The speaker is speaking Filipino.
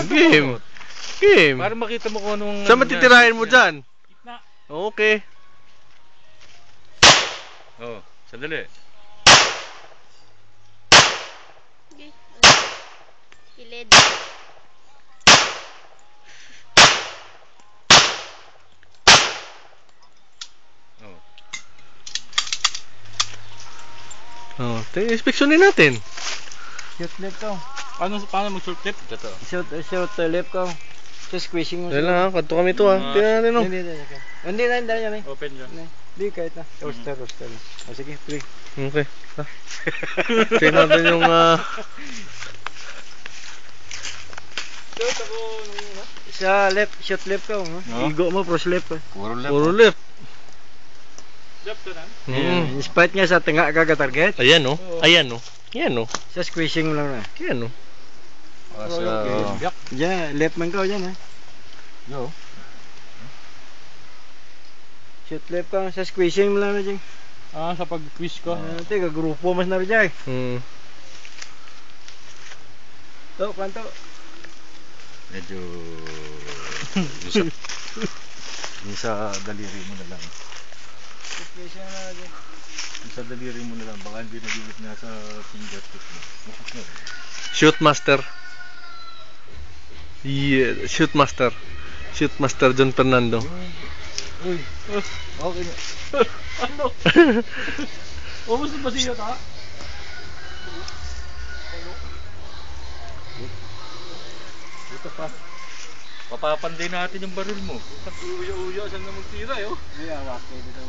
Game. Game. Para makita mo kung anong... Saan matitirahin mo dyan? Gitna. Okay. Oh, sandali. Okay. Kilid. Oh, inspeksyonin natin. Shoot left ko. Paano mag-short tip? Ito. Shoot left ko. So squishing mo Dahil lang ha, kanto kami ito ha. Tingnan natin no. Hindi na. Open dyan. Hindi, kahit na. Roster. O sige, play. Okay. Tingnan natin yung Sa left, shoot left ko. Igo mo, pros left. Puro left. puro left. Left to na. Spot niya sa tanga target. Ayan no. Ayan no. Yan no. Sa squishing mo lang na. Yan no. Yeah, left man ka dyan ha. Yo. Shoot left ka, sa squishing mo lang na dyan. Sa pag-quiz ko. Teka, grupo mas na rin dyan. To, kanto. Medyo... yung sa daliri mo na lang. Squishing mo lang dyan. Yung sa daliri mo na lang. Baka hindi nagigit na sa fingertip mo. Shoot master. Yeah, shoot master. Shoot master John Fernando. Uy. Okay na. Ano? Almost na ba siya ta? Ito pa. Papapanday natin yung baril mo. Uyo-uyo, saan na magtira yun? Ay, awak kayo dito.